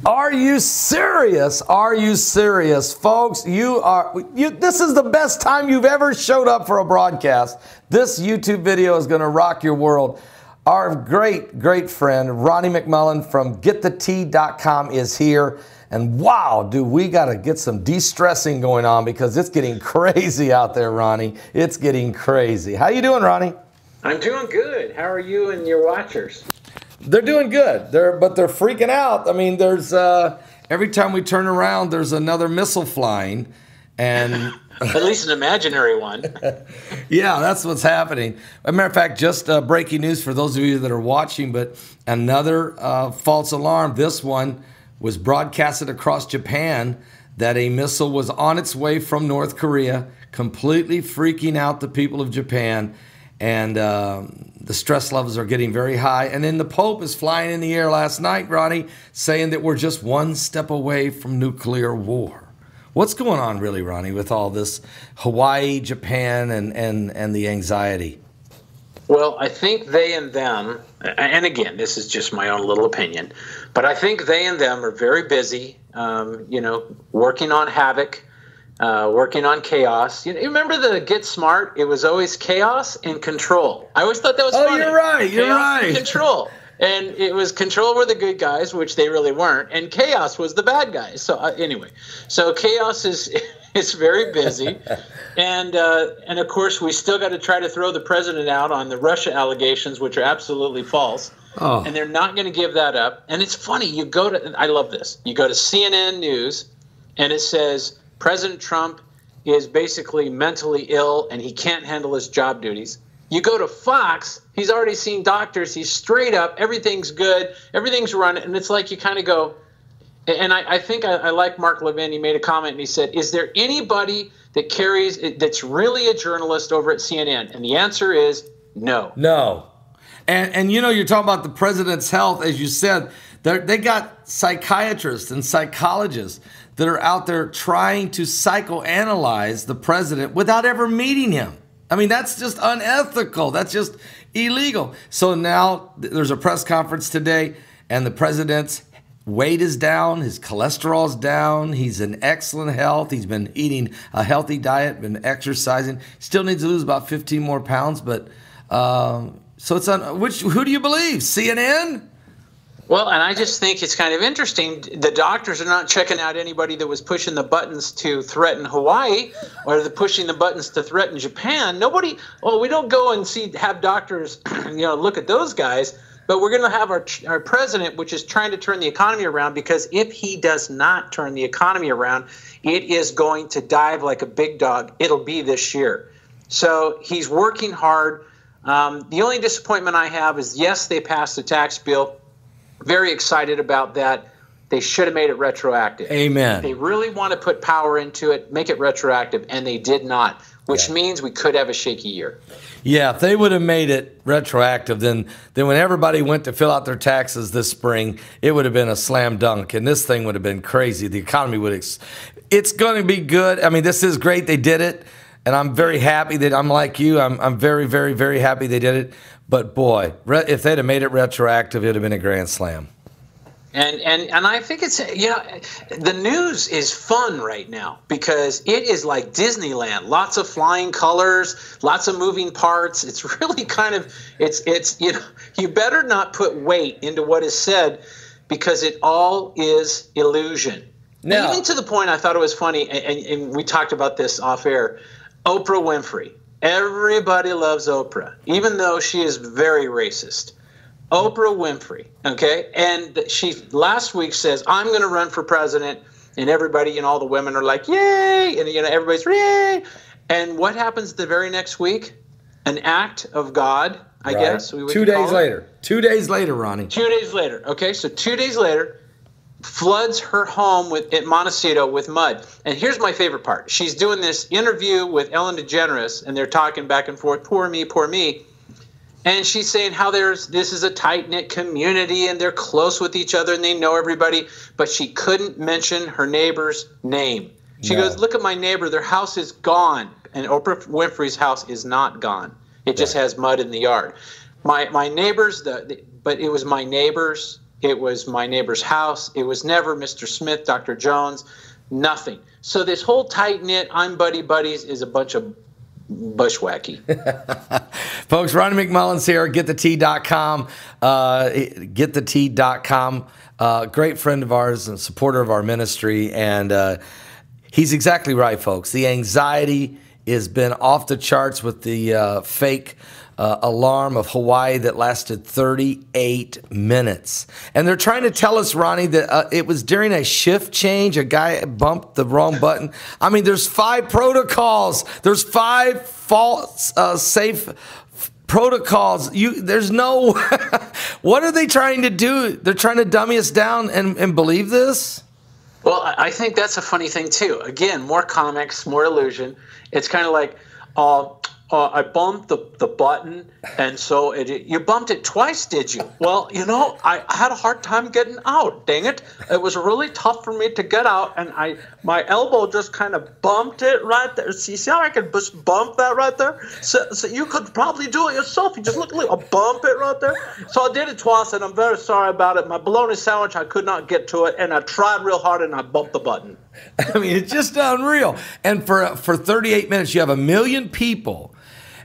Are you serious? Are you serious, folks? This is the best time you've ever showed up for a broadcast. This YouTube video is going to rock your world. Our great friend, Ronnie McMullen from GetTheT.com is here. And wow, dude, we got to get some de-stressing going on because it's getting crazy out there, Ronnie. It's getting crazy. How you doing, Ronnie? I'm doing good. How are you and your watchers? They're doing good. But they're freaking out. I mean, there's every time we turn around, there's another missile flying, and at least an imaginary one. Yeah, that's what's happening. As a matter of fact, just breaking news for those of you that are watching, but another false alarm. This one was broadcasted across Japan that a missile was on its way from North Korea, completely freaking out the people of Japan. And the stress levels are getting very high. And then the Pope is flying in the air last night, Ronnie, saying that we're just one step away from nuclear war. What's going on really, Ronnie, with all this Hawaii, Japan, and the anxiety? Well, I think they and them, and again, this is just my own little opinion, but I think they and them are very busy, working on havoc. Working on chaos. You remember the Get Smart? It was always chaos and control. I always thought that was funny. Oh, you're right. You're right. And control. And it was control were the good guys, which they really weren't, and chaos was the bad guys. So anyway, so chaos is very busy, and of course we still got to try to throw the president out on the Russia allegations, which are absolutely false. Oh. And they're not going to give that up. And it's funny. I love this. You go to CNN News, and it says President Trump is basically mentally ill and he can't handle his job duties. You go to Fox, he's already seen doctors, he's straight up, everything's good, everything's running, and it's like you kind of go, and I think I like Mark Levin, he made a comment and he said, is there anybody that's really a journalist over at CNN? And the answer is no. No. And you're talking about the president's health, as you said, they got psychiatrists and psychologists that are out there trying to psychoanalyze the president without ever meeting him. I mean, that's just unethical. That's just illegal. So now there's a press conference today, and the president's weight is down, his cholesterol's down, he's in excellent health, he's been eating a healthy diet, been exercising, still needs to lose about 15 more pounds, but so it's on who do you believe? CNN? Well, and I just think it's kind of interesting. The doctors are not checking out anybody that was pushing the buttons to threaten Hawaii or pushing the buttons to threaten Japan. Nobody. Well, we don't go and have doctors, look at those guys. But we're going to have our president, which is trying to turn the economy around, because if he does not turn the economy around, it is going to dive like a big dog. It'll be this year. So he's working hard. The only disappointment I have is, yes, they passed the tax bill. Very excited about that. They should have made it retroactive. Amen. They really want to put power into it, make it retroactive, and they did not, which means we could have a shaky year. Yeah, if they would have made it retroactive, then when everybody went to fill out their taxes this spring, it would have been a slam dunk, and this thing would have been crazy. The economy would it's going to be good. I mean, this is great. They did it, and I'm very happy that I'm like you. I'm very, very, very happy they did it. But boy, if they'd have made it retroactive, it'd have been a grand slam. And I think it's, the news is fun right now because it is like Disneyland. Lots of flying colors, lots of moving parts. It's really kind of, it's you better not put weight into what is said because it all is illusion. Now, even to the point I thought it was funny, and we talked about this off air, Oprah Winfrey. Everybody loves Oprah, even though she is very racist. Oprah Winfrey, okay? And she last week says, I'm going to run for president, and everybody and all the women are like, yay, and everybody's, yay. And what happens the very next week? An act of God, I guess. 2 days later. 2 days later, Ronnie. 2 days later, okay? So 2 days later, floods her home at Montecito with mud. And here's my favorite part. She's doing this interview with Ellen DeGeneres, and they're talking back and forth, poor me, poor me. And she's saying how this is a tight-knit community, and they're close with each other, and they know everybody. But she couldn't mention her neighbor's name. She goes, look at my neighbor. Their house is gone. And Oprah Winfrey's house is not gone. It just has mud in the yard. My neighbors, but it was my neighbors It was my neighbor's house. It was never Mr. Smith, Dr. Jones, nothing. So this whole tight-knit, I'm buddies is a bunch of bushwacky. Folks, Ronnie McMullen's here, getthetea.com. Getthetea.com. Great friend of ours and supporter of our ministry. And he's exactly right, folks. The anxiety has been off the charts with the fake alarm of Hawaii that lasted 38 minutes. And they're trying to tell us, Ronnie, that it was during a shift change. A guy bumped the wrong button. I mean, there's 5 protocols. There's 5 false, safe protocols. There's no... What are they trying to do? They're trying to dummy us down and believe this? Well, I think that's a funny thing, too. Again, more comics, more illusion. It's kind of like... I bumped the button, and so you bumped it twice, did you? Well, I had a hard time getting out. Dang it! It was really tough for me to get out, and my elbow just kind of bumped it right there. See how I could just bump that right there? So you could probably do it yourself. You just look a bump it right there. So I did it twice, and I'm very sorry about it. My bologna sandwich, I could not get to it, and I tried real hard, and I bumped the button. I mean, it's just unreal. And for 38 minutes, you have 1 million people.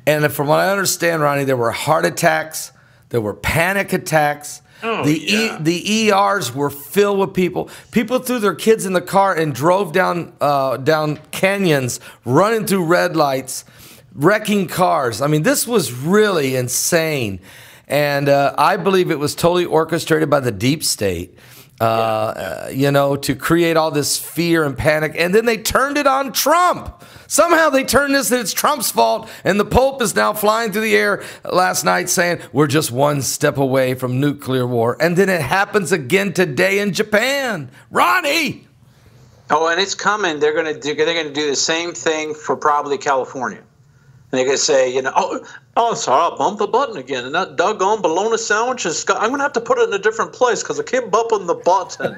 And from what I understand, Ronnie, there were heart attacks, there were panic attacks. Oh, the ERs were filled with people. People threw their kids in the car and drove down canyons, running through red lights, wrecking cars. I mean, this was really insane. And I believe it was totally orchestrated by the deep state. To create all this fear and panic. And then they turned it on Trump. Somehow they turned this that it's Trump's fault. And the Pope is now flying through the air last night saying we're just one step away from nuclear war. And then it happens again today in Japan. Ronnie! Oh, and it's coming. They're going to do the same thing for probably California. And they're going to say, oh, sorry, I bumped the button again. And that doggone bologna sandwich I'm going to have to put it in a different place because I keep bumping the button.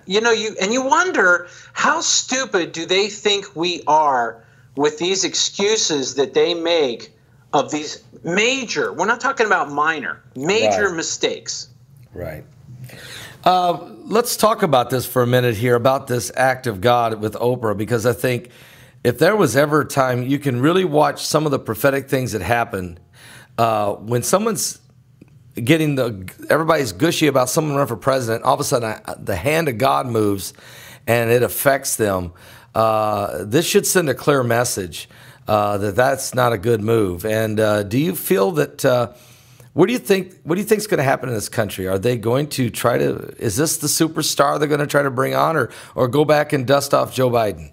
You wonder how stupid do they think we are with these excuses that they make of these major, we're not talking about minor, major mistakes. Right. Let's talk about this for a minute here, about this act of God with Oprah, because I think if there was ever a time you can really watch some of the prophetic things that happen when someone's everybody's gushy about someone running for president, all of a sudden the hand of God moves and it affects them. This should send a clear message that that's not a good move. And do you feel that? What do you think is going to happen in this country? Are they going to try to? Is this the superstar they're going to try to bring on, or go back and dust off Joe Biden?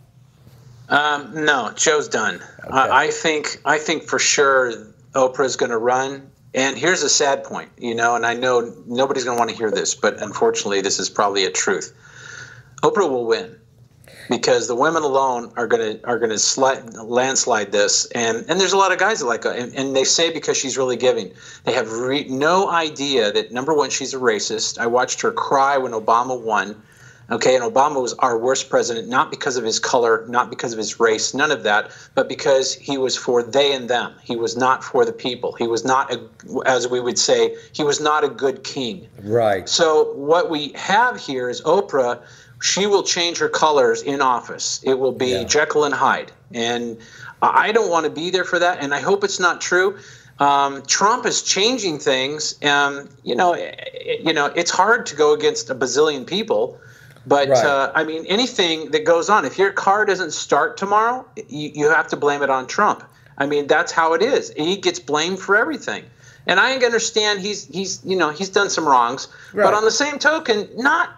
No, Joe's done. Okay. I think for sure Oprah's going to run. And here's a sad point, and I know nobody's going to want to hear this, but unfortunately this is probably a truth. Oprah will win because the women alone are going to landslide this. And there's a lot of guys that like her. And they say because she's really giving. They have no idea that, number one, she's a racist. I watched her cry when Obama won. Okay, and Obama was our worst president, not because of his color, not because of his race, none of that, but because he was for they and them. He was not for the people. He was not, as we would say, he was not a good king. Right. So what we have here is Oprah. She will change her colors in office. It will be Jekyll and Hyde. And I don't want to be there for that, and I hope it's not true. Trump is changing things. It's hard to go against a bazillion people. But, right. Anything that goes on, if your car doesn't start tomorrow, you have to blame it on Trump. I mean, that's how it is. He gets blamed for everything. And I understand he's done some wrongs. Right. But on the same token, not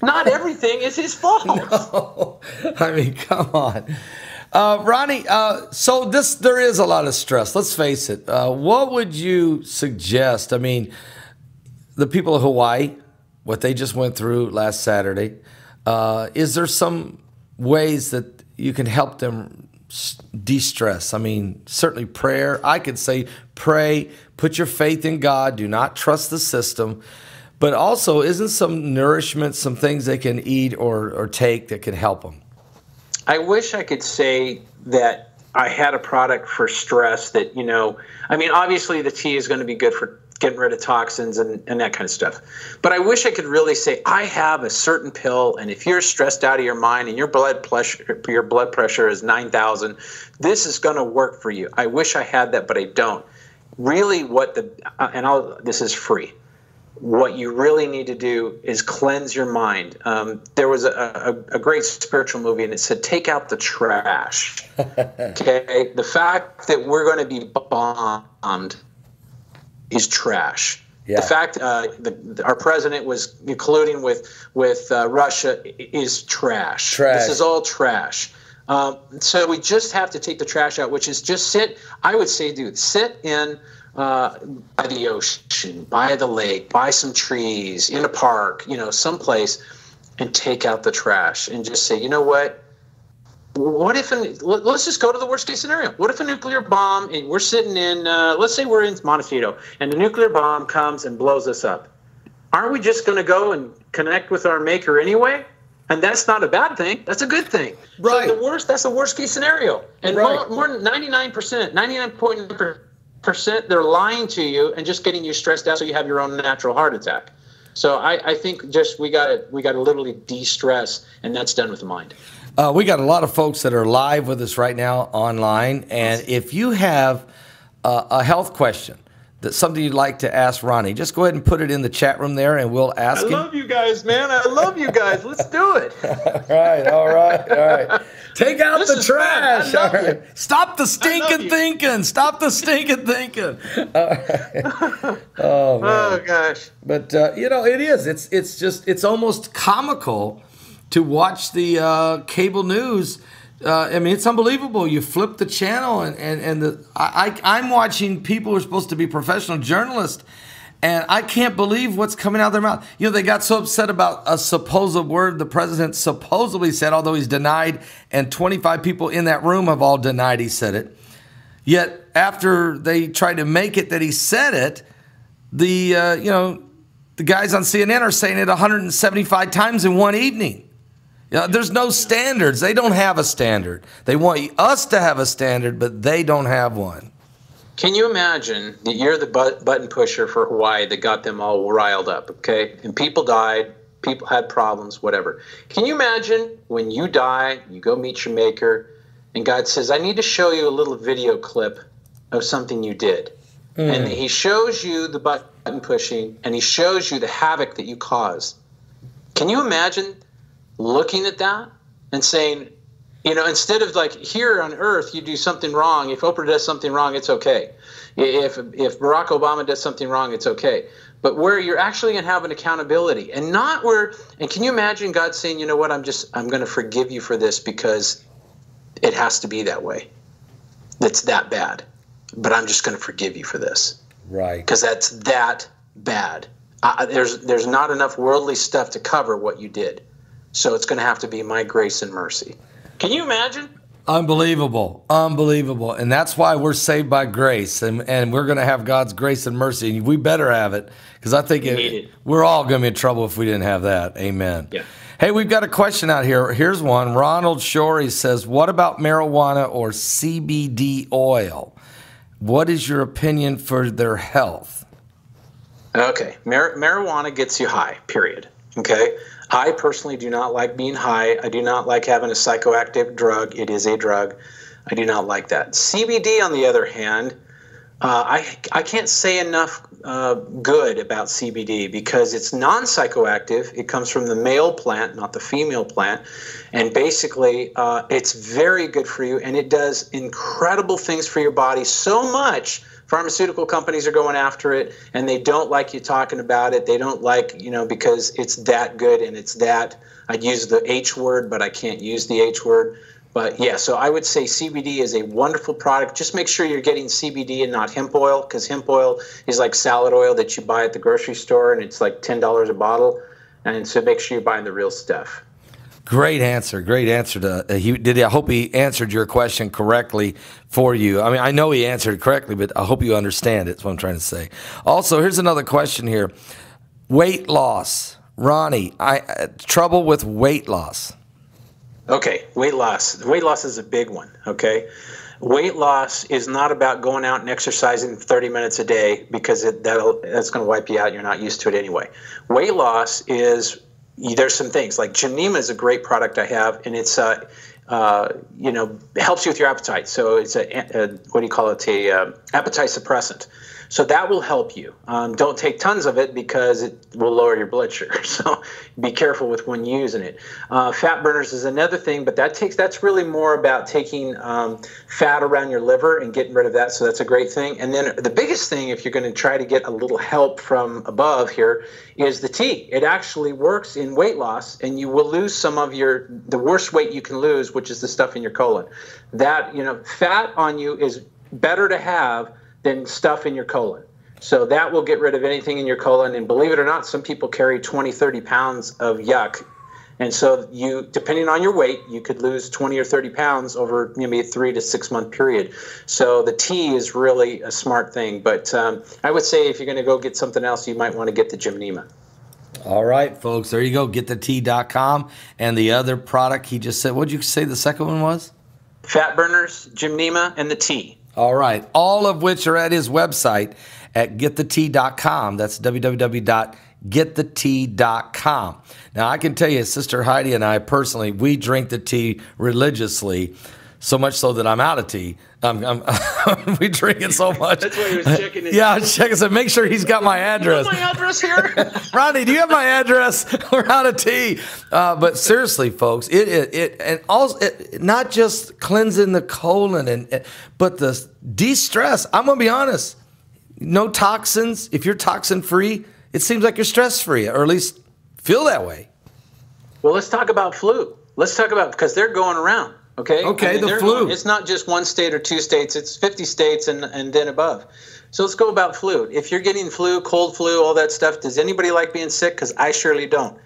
everything is his fault. No. I mean, come on. Ronnie, so there is a lot of stress. Let's face it. What would you suggest? I mean, the people of Hawaii, what they just went through last Saturday, is there some ways that you can help them de-stress? I mean, certainly prayer. I could say pray, put your faith in God, do not trust the system. But also, isn't some nourishment, some things they can eat or take that can help them? I wish I could say that I had a product for stress that, obviously the tea is going to be good getting rid of toxins and that kind of stuff. But I wish I could really say, I have a certain pill, and if you're stressed out of your mind and your blood pressure is 9,000, this is going to work for you. I wish I had that, but I don't. Really this is free. What you really need to do is cleanse your mind. There was a great spiritual movie, and it said, take out the trash. Okay? The fact that we're going to be bombed is trash. Yeah. The fact our president was colluding with Russia is trash. This is all trash. So we just have to take the trash out, which is just sit. I would say, dude, sit in by the ocean, by the lake, by some trees, in a park, someplace, and take out the trash and just say, you know what? What if, let's just go to the worst case scenario. What if a nuclear bomb, and we're sitting in, let's say we're in Montecito, and the nuclear bomb comes and blows us up. Aren't we just going to go and connect with our maker anyway? And that's not a bad thing. That's a good thing. Right. So that's the worst case scenario. And more than 99.9%, they're lying to you and just getting you stressed out so you have your own natural heart attack. So I think just we got to literally de-stress, and that's done with the mind. We got a lot of folks that are live with us right now online, and if you have a health question, that's something you'd like to ask Ronnie, just go ahead and put it in the chat room there, and we'll ask him. I love you guys, man. I love you guys. Let's do it. All right. Take out the trash. All right. Stop the stinking thinking. Stop the stinking thinking. All right. Oh, man. Oh, gosh. But, it is. It's almost comical to watch the cable news. It's unbelievable. You flip the channel, and I'm watching people who are supposed to be professional journalists, and I can't believe what's coming out of their mouth. They got so upset about a supposed word the president supposedly said, although he's denied, and 25 people in that room have all denied he said it. Yet after they tried to make it that he said it, the guys on CNN are saying it 175 times in one evening. There's no standards. They don't have a standard. They want us to have a standard, but they don't have one. Can you imagine that you're the button pusher for Hawaii that got them all riled up, okay? And people died, people had problems, whatever. Can you imagine when you die, you go meet your maker, and God says, I need to show you a little video clip of something you did. And he shows you the button pushing, and he shows you the havoc that you caused. Can you imagine looking at that and saying, instead of like here on earth, you do something wrong. If Oprah does something wrong, it's okay. If Barack Obama does something wrong, it's okay. But where you're actually going to have an accountability and can you imagine God saying, you know what, I'm going to forgive you for this because it has to be that way. It's that bad, but I'm just going to forgive you for this. Right. Because that's that bad. There's not enough worldly stuff to cover what you did. So it's going to have to be my grace and mercy. Can you imagine? Unbelievable. And that's why we're saved by grace. And we're going to have God's grace and mercy. And we better have it, because I think we're all going to be in trouble if we didn't have that. Amen. Yeah. Hey, we've got a question out here. Here's one. Ronald Shorey says, what about marijuana or CBD oil? What is your opinion for their health? Okay. Marijuana gets you high, period. Okay. I personally do not like being high. I do not like having a psychoactive drug. It is a drug. I do not like that. CBD, on the other hand, I can't say enough good about CBD because it's non-psychoactive. It comes from the male plant, not the female plant. And basically, it's very good for you, and it does incredible things for your body, so much pharmaceutical companies are going after it, and they don't like you talking about it. They don't like, because it's that good and it's that. I'd use the H word, but I can't use the H word. But yeah, so I would say CBD is a wonderful product. Just make sure you're getting CBD and not hemp oil, because hemp oil is like salad oil that you buy at the grocery store, and it's like $10 a bottle. And so make sure you're buying the real stuff. Great answer. I hope he answered your question correctly for you. I mean, I know he answered it correctly, but I hope you understand it. That's what I'm trying to say. Also, here's another question here. Weight loss. Ronnie, trouble with weight loss. Okay, weight loss. Weight loss is a big one, okay? Weight loss is not about going out and exercising 30 minutes a day, because that's going to wipe you out. You're not used to it anyway. Weight loss is, there's some things like Gymnema is a great product I have, and it's helps you with your appetite. So it's what do you call it? A appetite suppressant. So that will help you. Don't take tons of it because it will lower your blood sugar. So be careful with when using it. Fat burners is another thing, but that's really more about taking fat around your liver and getting rid of that. So that's a great thing. And then the biggest thing, if you're going to try to get a little help from above here, is the tea. It actually works in weight loss, and you will lose some of the worst weight you can lose, which is the stuff in your colon. That, fat on you is better to have than stuff in your colon. So that will get rid of anything in your colon. And believe it or not, some people carry 20, 30 pounds of yuck. And so depending on your weight, you could lose 20 or 30 pounds over maybe a 3 to 6 month period. So the tea is really a smart thing. But I would say if you're going to go get something else, you might want to get the Gymnema. All right, folks, there you go. GetTheT.com. And the other product he just said, what did you say the second one was? Fat burners, Gymnema, and the tea. All right. All of which are at his website at GetTheT.com. That's www.GetTheT.com. Now, I can tell you, Sister Heidi and I personally, we drink the tea religiously, so much so that I'm out of tea. We drink it so much. That's why he was checking it. Yeah, I was checking. So make sure he's got my address. You have my address here? Ronnie, do you have my address? We're out of tea. But seriously, folks, it not just cleansing the colon, but the de-stress. I'm going to be honest. No toxins. If you're toxin free, it seems like you're stress free, or at least feel that way. Well, let's talk about flu. Because they're going around. Okay, the flu. It's not just one state or two states. It's 50 states and then above. So let's go about flu. If you're getting flu, cold flu, all that stuff, does anybody like being sick? Because I surely don't.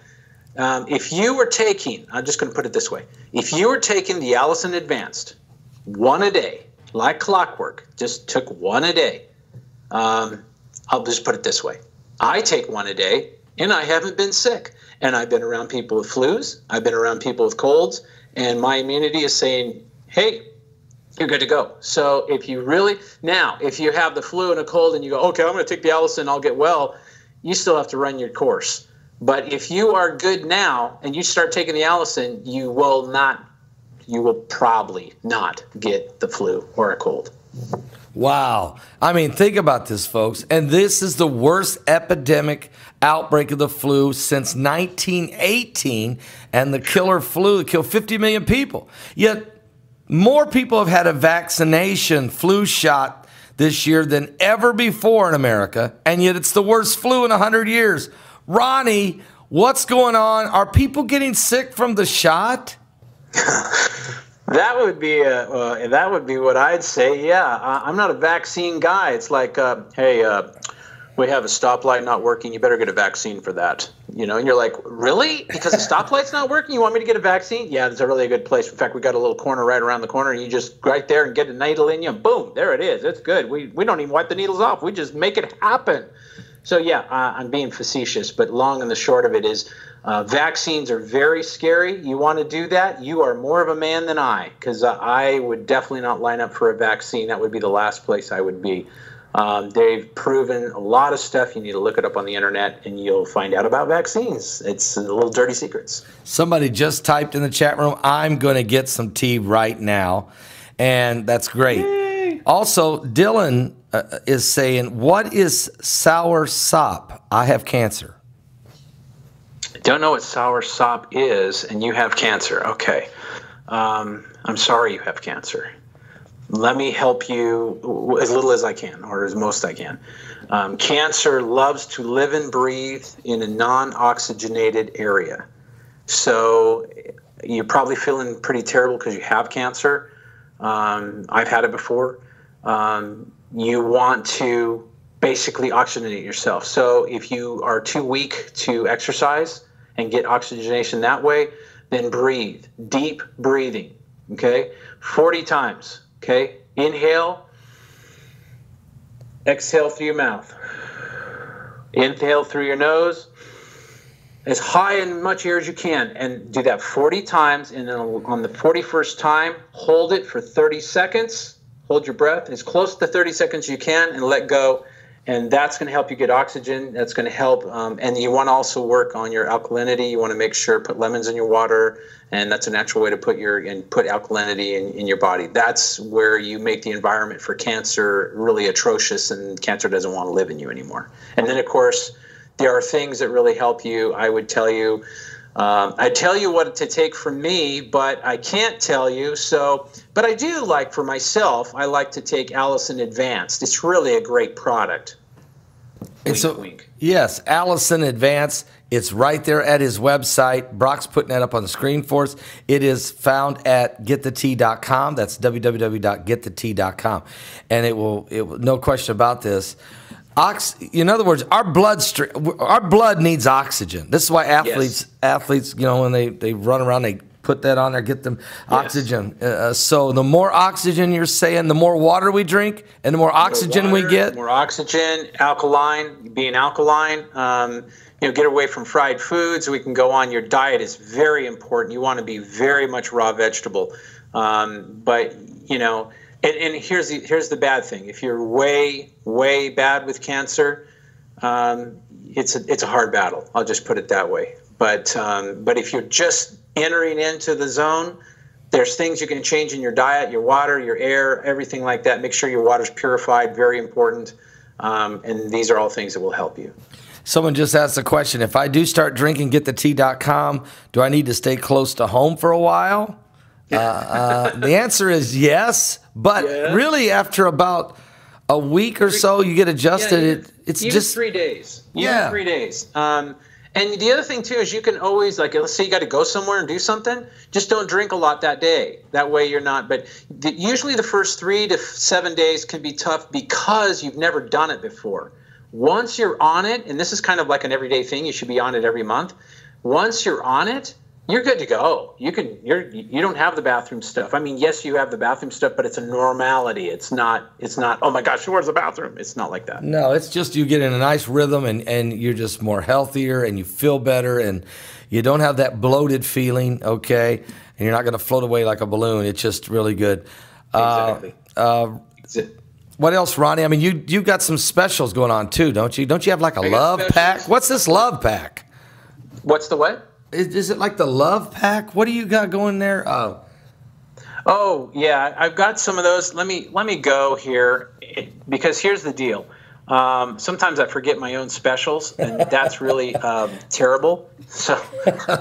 If you were taking, I'm just going to put it this way. If you were taking the Allison Advanced, one a day, like clockwork, just took one a day. I'll just put it this way. I take one a day, and I haven't been sick. And I've been around people with flus. I've been around people with colds. And my immunity is saying, hey, you're good to go. So if you have the flu and a cold and you go, okay, I'm going to take the Allison, I'll get well, you still have to run your course. But if you are good now and you start taking the Allison, you will probably not get the flu or a cold. Wow. I mean, think about this, folks. And this is the worst epidemic outbreak of the flu since 1918, and the killer flu that killed 50 million people. Yet more people have had a vaccination flu shot this year than ever before in America, and yet it's the worst flu in 100 years. Ronnie, what's going on? Are people getting sick from the shot? That would be what I'd say. Yeah, I'm not a vaccine guy. It's like, hey, we have a stoplight not working. You better get a vaccine for that. And you're like, really? Because the stoplight's not working? You want me to get a vaccine? Yeah, it's a really good place. In fact, we got a little corner right around the corner, and you just right there and get a needle in you, and boom, there it is. It's good. We don't even wipe the needles off. We just make it happen. So yeah, I'm being facetious, but long and the short of it is, vaccines are very scary. You want to do that? You are more of a man than I, because I would definitely not line up for a vaccine. That would be the last place I would be. They've proven a lot of stuff. You need to look it up on the internet, and you'll find out about vaccines. It's little dirty secrets. Somebody just typed in the chat room, I'm going to get some tea right now, and that's great. Yay. Also, Dylan is saying, what is sour sop? I have cancer. Don't know what sour sop is, and you have cancer. Okay. I'm sorry you have cancer. Let me help you as little as I can, or as most I can. Cancer loves to live and breathe in a non-oxygenated area. So you're probably feeling pretty terrible because you have cancer. I've had it before. You want to basically oxygenate yourself. So if you are too weak to exercise and get oxygenation that way, then breathe. Deep breathing, okay? 40 times, okay? Inhale, exhale through your mouth. Inhale through your nose, as high and much air as you can, and do that 40 times, and then on the 41st time, hold it for 30 seconds, hold your breath as close to 30 seconds as you can, and let go. And that's going to help you get oxygen. That's going to help. And you want to also work on your alkalinity. You want to make sure, put lemons in your water. And that's a natural way to put alkalinity in your body. That's where you make the environment for cancer really atrocious, and cancer doesn't want to live in you anymore. And then, of course, there are things that really help you. I would tell you, I tell you what to take from me, but I can't tell you. But I do like, for myself, I like to take Allison Advanced. It's really a great product. And so, wink. Yes, Allison Advanced. It's right there at his website. Brock's putting that up on the screen for us. It is found at getthetea.com. That's www.getthetea.com. And it will, no question about this. In other words, our blood needs oxygen. This is why athletes, when they run around, they put that on there, get them oxygen. So the more oxygen you're saying, the more water we drink, and the more oxygen we get. More oxygen, being alkaline. Get away from fried foods. We can go on. Your diet is very important. You want to be very much raw vegetable. But here's the bad thing. If you're way bad with cancer, it's a hard battle. I'll just put it that way. But if you're just entering into the zone, there's things you can change in your diet, your water, your air, everything like that. Make sure your water's purified, very important. And these are all things that will help you. Someone just asked a question. If I do start drinking getthetea.com, do I need to stay close to home for a while? The answer is yes, but really after about a week or so, you get adjusted. It's just 3 days. 3 days. And the other thing too is you can always, like, let's say you got to go somewhere and do something, just don't drink a lot that day. That way you're not. But usually the first 3 to 7 days can be tough because you've never done it before. Once you're on it, and this is kind of like an everyday thing, you should be on it every month. Once you're on it, you're good to go. You don't have the bathroom stuff. I mean, yes, you have the bathroom stuff, but it's a normality. It's not, oh my gosh, where's the bathroom? It's not like that. No, it's just you get in a nice rhythm, and you're just more healthier, and you feel better, and you don't have that bloated feeling, okay? And you're not going to float away like a balloon. It's just really good. Exactly. What else, Ronnie? I mean, you've got some specials going on too, don't you? Don't you have like a love pack? What's this love pack? What's the what? Is it like the love pack? What do you got going there? Oh yeah, I've got some of those. Let me go here, because here's the deal. Sometimes I forget my own specials, and that's really terrible. So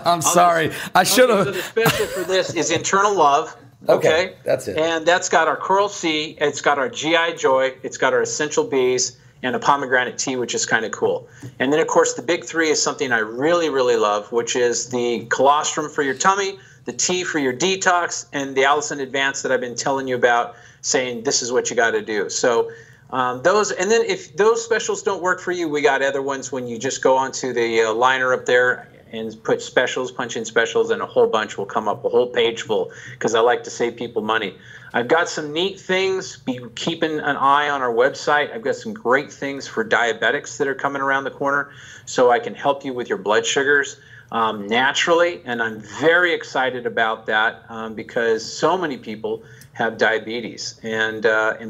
I'm sorry. I should have. So the special for this is Internal Love. Okay, that's it. And that's got our Coral Sea, it's got our GI Joy, it's got our Essential Bees, and a pomegranate tea, which is kind of cool. And then, of course, the big 3 is something I really, really love, which is the colostrum for your tummy, the tea for your detox, and the Allison Advanced that I've been telling you about, saying this is what you got to do. So those, and then if those specials don't work for you, we got other ones when you just go onto the liner up there and put specials, punch in specials, and a whole bunch will come up, a whole page full, because I like to save people money. I've got some neat things. Be keeping an eye on our website. I've got some great things for diabetics that are coming around the corner, so I can help you with your blood sugars naturally, and I'm very excited about that because so many people have diabetes and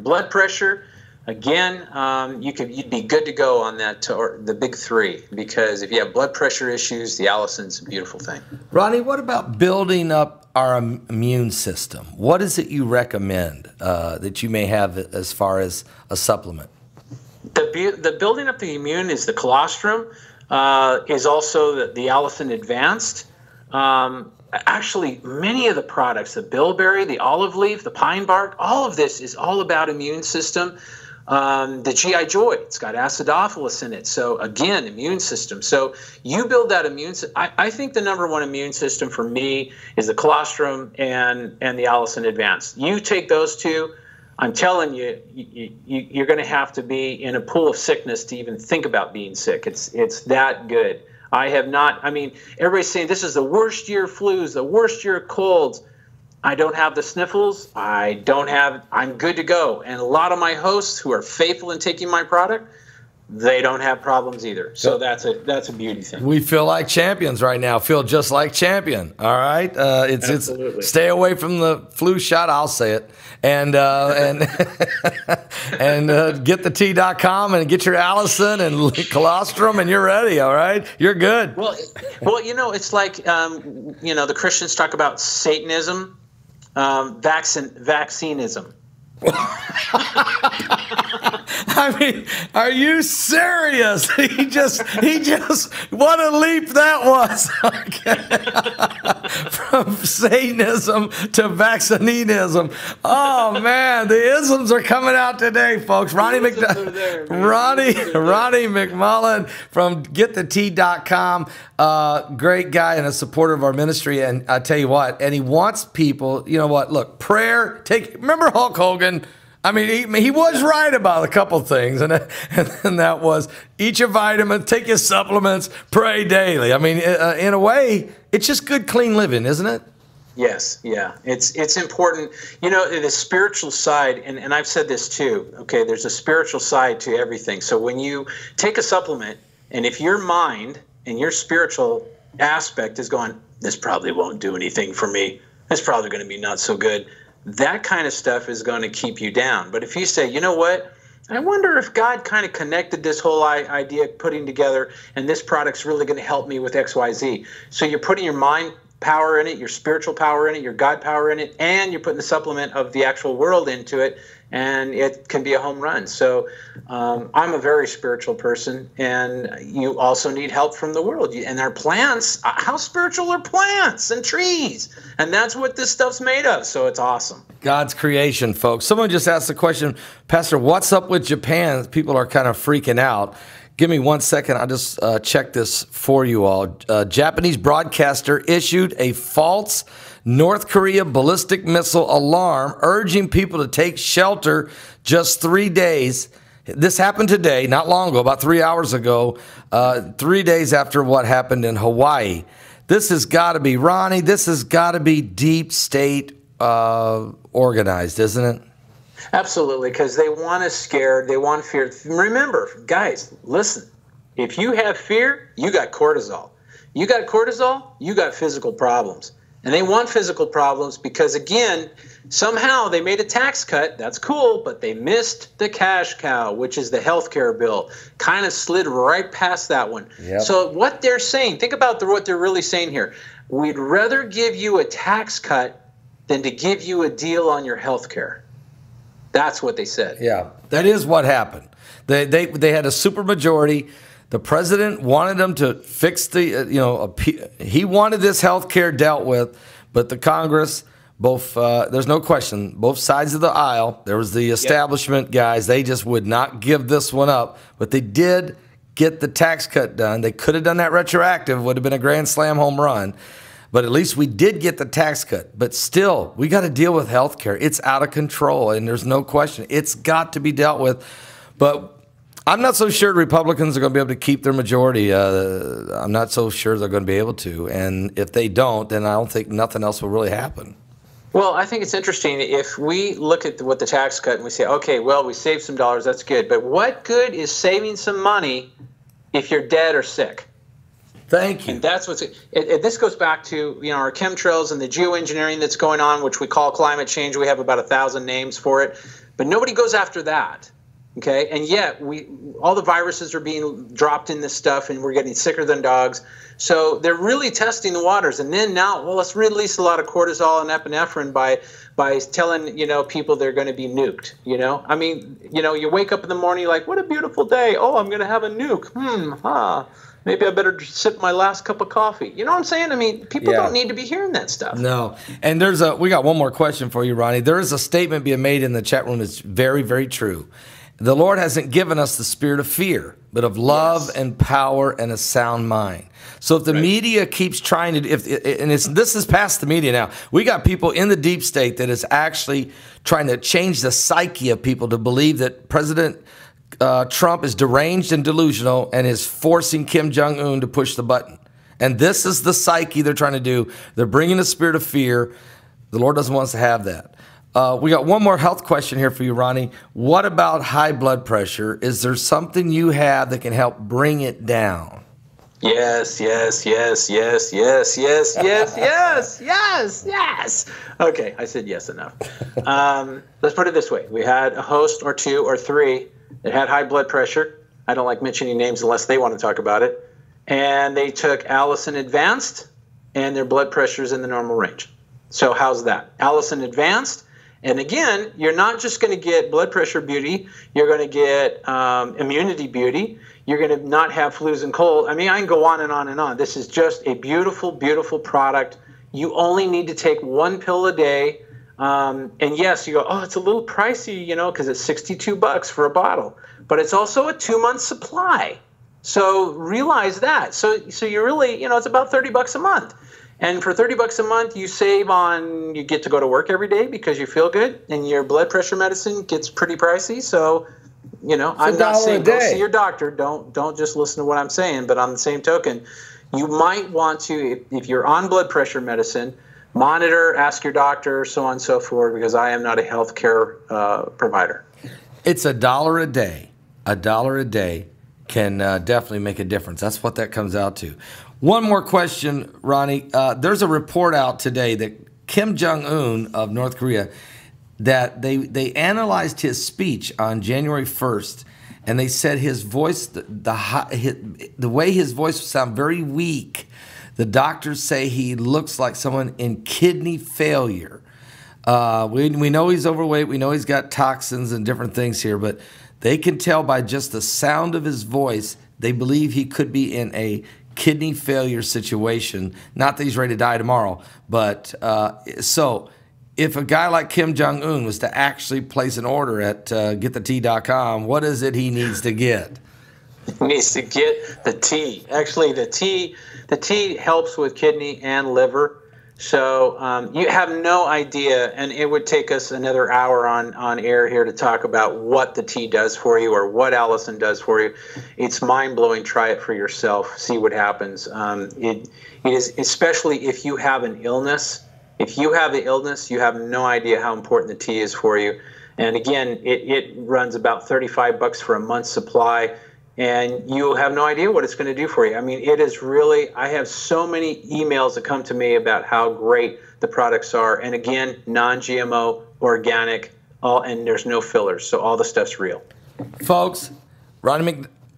blood pressure. Again, you'd be good to go on that, or the big 3, because if you have blood pressure issues, the Allison's a beautiful thing. Ronnie, what about building up our immune system? What is it you recommend that you may have as far as a supplement? The building up the immune is the colostrum, is also the Allison Advanced. Actually, many of the products, the bilberry, the olive leaf, the pine bark, all of this is all about immune system. The GI Joy, it's got acidophilus in it. So again, immune system. So you build that immune system. I think the number 1 immune system for me is the colostrum and the Allison Advanced. You take those 2, I'm telling you, you're going to have to be in a pool of sickness to even think about being sick. It's that good. I have not, I mean, everybody's saying this is the worst year of flus, the worst year of colds. I don't have the sniffles. I'm good to go. And a lot of my hosts who are faithful in taking my product, they don't have problems either. So that's a beauty thing. We feel like champions right now. Feel just like champion. All right, it's stay away from the flu shot. I'll say it, and and get the tea.com and get your Allison and colostrum, and you're ready. All right, you're good. Well, it's like the Christians talk about Satanism, vaccinism. I mean, are you serious? He just what a leap that was. From Satanism to vaccinism. Oh man, the isms are coming out today, folks. Ronnie McMullen from GetTheT.com, great guy and a supporter of our ministry. And I tell you what, and he wants people. You know what? Look, prayer. Remember Hulk Hogan. I mean, he was right about a couple things, and that was eat your vitamins, take your supplements, pray daily. I mean, in a way, it's just good, clean living, isn't it? Yes, yeah. It's important. The spiritual side, and I've said this too, okay, there's a spiritual side to everything. So when you take a supplement, and if your mind and your spiritual aspect is going, this probably won't do anything for me, it's probably going to be not so good, that kind of stuff is going to keep you down. But if you say, you know what, I wonder if God kind of connected this whole idea putting together, and this product's really going to help me with XYZ. So you're putting your mind power in it, your spiritual power in it, your God power in it, and you're putting the supplement of the actual world into it, and it can be a home run. So I'm a very spiritual person, and you also need help from the world. And our plants, how spiritual are plants and trees? And that's what this stuff's made of, so it's awesome. God's creation, folks. Someone just asked the question, Pastor, what's up with Japan? People are kind of freaking out. Give me 1 second. I'll just check this for you all. Japanese broadcaster issued a false North Korea ballistic missile alarm, urging people to take shelter just 3 days. This happened today, not long ago, about 3 hours ago, 3 days after what happened in Hawaii. This has got to be, Ronnie, this has got to be deep state organized, isn't it? Absolutely, because they want us scared. They want fear. Remember, guys, listen. If you have fear, you got cortisol. You got cortisol, you got physical problems. And they want physical problems because, again, somehow they made a tax cut. That's cool, but they missed the cash cow, which is the healthcare bill. Kind of slid right past that one. Yep. So what they're saying, think about what they're really saying here. We'd rather give you a tax cut than to give you a deal on your healthcare. That's what they said. Yeah, that is what happened. They had a supermajority. The president wanted them to fix the, he wanted this health care dealt with, but the Congress, both, there's no question, both sides of the aisle, there was the establishment guys, they just would not give this one up, but they did get the tax cut done. They could have done that retroactive, would have been a grand slam home run. But at least we did get the tax cut. But still, we got to deal with health care. It's out of control, and there's no question. It's got to be dealt with. But I'm not so sure Republicans are going to be able to keep their majority. I'm not so sure they're going to be able to. And if they don't, then I don't think nothing else will really happen. Well, I think it's interesting. If we look at what the tax cut and we say, okay, well, we saved some dollars, that's good. But what good is saving some money if you're dead or sick? Thank you. And that's what's this goes back to our chemtrails and the geoengineering that's going on, which we call climate change. We have about 1,000 names for it, but nobody goes after that. Okay, and yet all the viruses are being dropped in this stuff, and we're getting sicker than dogs. So they're really testing the waters. And then now, well, let's release a lot of cortisol and epinephrine by telling people they're going to be nuked. I mean, you wake up in the morning, you're like, what a beautiful day. Oh, I'm going to have a nuke. Maybe I better sip my last cup of coffee. You know what I'm saying? I mean, people don't need to be hearing that stuff. No. And we got one more question for you, Ronnie. There is a statement being made in the chat room that's very, very true. The Lord hasn't given us the spirit of fear, but of love and power and a sound mind. So if the media keeps trying to, this is past the media now. We got people in the deep state that is actually trying to change the psyche of people to believe that President Trump is deranged and delusional and is forcing Kim Jong-un to push the button. And this is the psyche they're trying to do. They're bringing the spirit of fear. The Lord doesn't want us to have that. We got one more health question here for you, Ronnie. What about high blood pressure? Is there something you have that can help bring it down? Yes, yes, yes, yes, yes, yes, yes, yes, yes, yes. Okay, I said yes enough. Let's put it this way. We had a host or two or three that had high blood pressure. I don't like mentioning names unless they want to talk about it. And they took Allison Advanced, and their blood pressure is in the normal range. So how's that? Allison Advanced. And again, you're not just going to get blood pressure beauty. You're going to get immunity beauty. You're going to not have flus and cold. I mean, I can go on and on and on. This is just a beautiful, beautiful product. You only need to take one pill a day. And yes, you go, oh, it's a little pricey, because it's $62 for a bottle. But it's also a 2-month supply. So realize that. So you really, it's about $30 a month. And for $30 a month, you save on, you get to go to work every day because you feel good, and your blood pressure medicine gets pretty pricey. So, I'm not saying go see your doctor. Don't just listen to what I'm saying. But on the same token, you might want to, if you're on blood pressure medicine, monitor, ask your doctor, so on and so forth, because I am not a healthcare provider. It's $1 a day. $1 a day can definitely make a difference. That's what that comes out to. One more question, Ronnie. There's a report out today that Kim Jong-un of North Korea, that they analyzed his speech on January 1st, and they said his voice, the way his voice would sound very weak. The doctors say he looks like someone in kidney failure. We know he's overweight. We know he's got toxins and different things here, but they can tell by just the sound of his voice, they believe he could be in a kidney failure situation. Not that he's ready to die tomorrow, but so if a guy like Kim Jong-un was to actually place an order at getthetea.com, what is it he needs to get? He needs to get the tea. Actually, the tea helps with kidney and liver. So you have no idea, and it would take us another hour on air here to talk about what the tea does for you or what Allison does for you. It's mind-blowing. Try it for yourself. See what happens. It is, especially if you have an illness. If you have the illness, you have no idea how important the tea is for you. And again, it runs about $35 for a month's supply. And you have no idea what it's going to do for you. I mean, it is really, I have so many emails that come to me about how great the products are. And again, non-GMO, organic, and there's no fillers. So all the stuff's real. Folks, Ronnie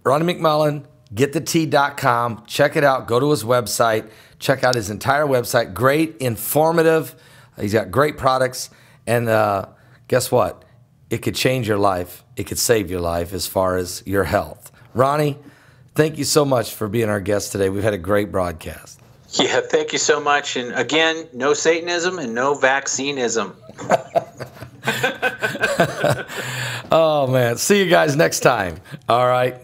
McMullen, getthetea.com. Check it out. Go to his website. Check out his entire website. Great, informative. He's got great products. And guess what? It could change your life. It could save your life as far as your health. Ronnie, thank you so much for being our guest today. We've had a great broadcast. Yeah, thank you so much. And again, no Satanism and no vaccineism. Oh, man. See you guys next time. All right.